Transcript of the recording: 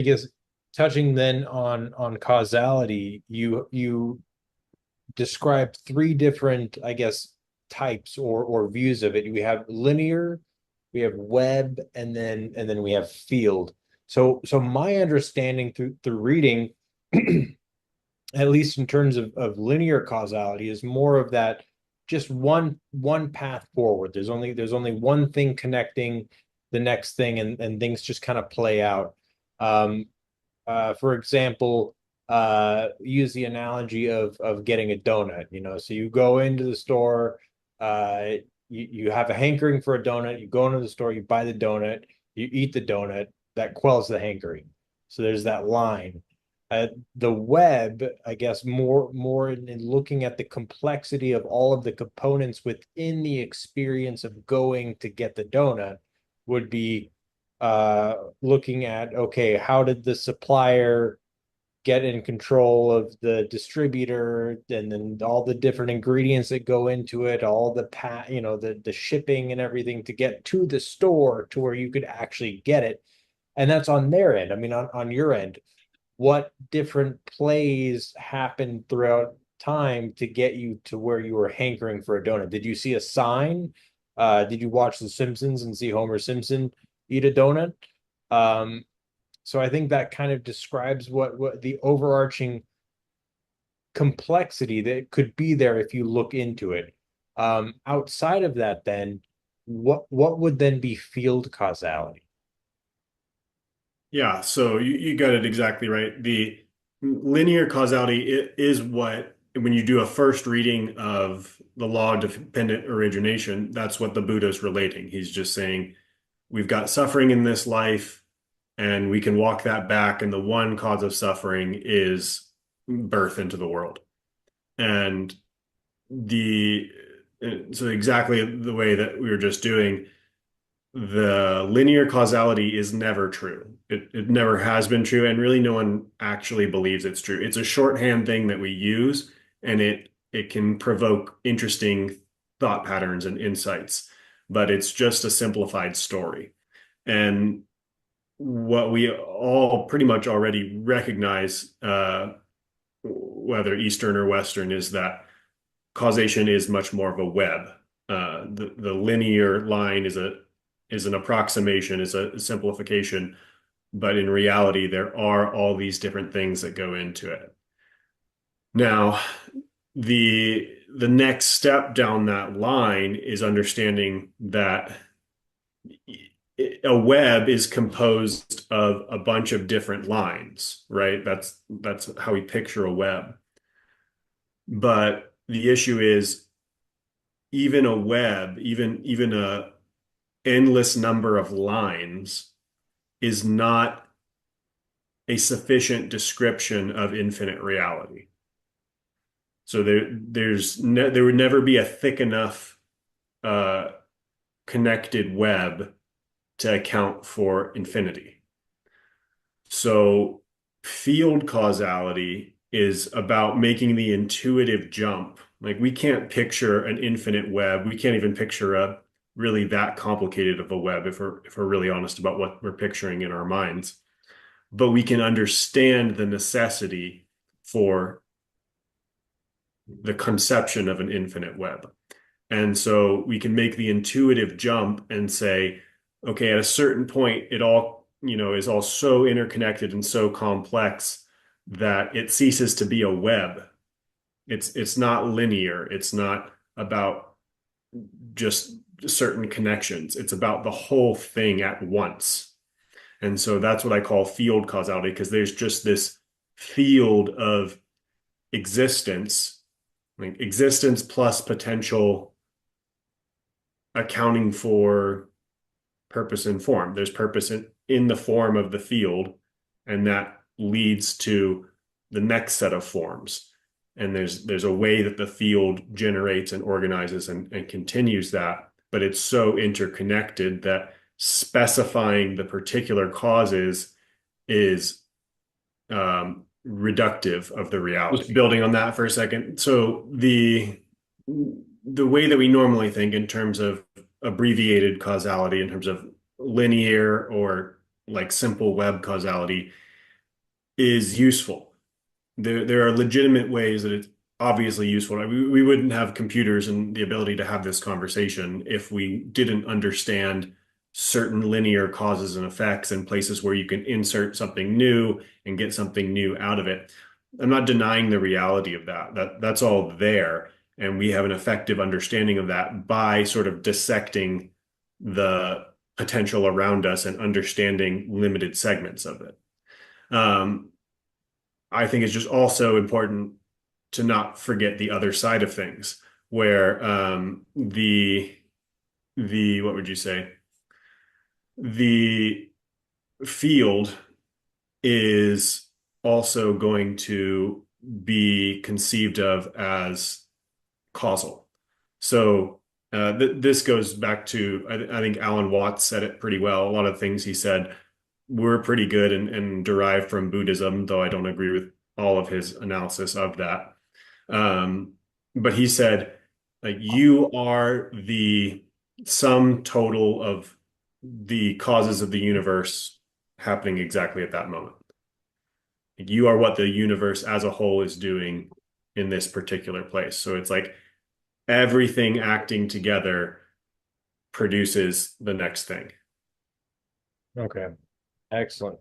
I guess touching then on causality, you described three different, I guess, types or views of it. We have linear, we have web, and then we have field. So my understanding through reading, at least in terms of linear causality, is more of that just one path forward. There's only one thing connecting the next thing, and things just kind of play out. Um, for example, use the analogy of getting a donut. So you go into the store, uh, you have a hankering for a donut. You go into the store, you buy the donut, you eat the donut. That quells the hankering. So there's that line. The web, I guess, more in looking at the complexity of all of the components within the experience of going to get the donut would be looking at, okay, how did the supplier get in control of the distributor, and then all the different ingredients that go into it, all the shipping and everything to get to the store to where you could actually get it. And that's on their end. I mean, on your end, what different plays happened throughout time to get you to where you were hankering for a donut? Did you see a sign? Did you watch The Simpsons and see Homer Simpson eat a donut? Um, so I think that kind of describes what the overarching complexity that could be there if you look into it. Outside of that, then what would then be field causality? Yeah, so you got it exactly right. The linear causality is what, when you do a first reading of the law of dependent origination, that's what the Buddha is relating. He's just saying, we've got suffering in this life, and we can walk that back, and the one cause of suffering is birth into the world. And the so exactly the way that we were just doing, the linear causality is never true. It never has been true, and really no one actually believes it's true. It's a shorthand thing that we use, and it can provoke interesting thought patterns and insights, but it's just a simplified story. And what we all pretty much already recognize, whether Eastern or Western, is that causation is much more of a web. The linear line is an approximation, is a simplification, but in reality, there are all these different things that go into it. Now, the next step down that line is understanding that a web is composed of a bunch of different lines, right? That's how we picture a web. But the issue is, even a web, even a endless number of lines, is not a sufficient description of infinite reality. So there would never be a thick enough uh, connected web to account for infinity. So field causality is about making the intuitive jump. Like, we can't picture an infinite web. We can't even picture a really that complicated of a web, if we're really honest about what we're picturing in our minds. But we can understand the necessity for the conception of an infinite web. And so we can make the intuitive jump and say, okay, at a certain point, it all, is all so interconnected and so complex that it ceases to be a web. It's not linear. It's not about just certain connections. It's about the whole thing at once. And so that's what I call field causality, because there's just this field of existence, like existence plus potential accounting for purpose and form. There's purpose in the form of the field, and that leads to the next set of forms. And there's a way that the field generates and organizes and continues that, but it's so interconnected that specifying the particular causes is reductive of the reality. Building on that for a second. So the way that we normally think in terms of abbreviated causality, in terms of linear or like simple web causality, is useful. There are legitimate ways that it's obviously useful. We wouldn't have computers and the ability to have this conversation if we didn't understand certain linear causes and effects and places where you can insert something new and get something new out of it. I'm not denying the reality of that. That's all there. And we have an effective understanding of that by sort of dissecting the potential around us and understanding limited segments of it. Um, I think it's just also important to not forget the other side of things, where the what would you say? The field is also going to be conceived of as causal. So this goes back to I think Alan Watts said it pretty well. A lot of things he said were pretty good and derived from Buddhism, though I don't agree with all of his analysis of that. Um, but he said, like, you are the sum total of the causes of the universe happening exactly at that moment. You are what the universe as a whole is doing in this particular place. So it's like everything acting together produces the next thing. Okay, excellent.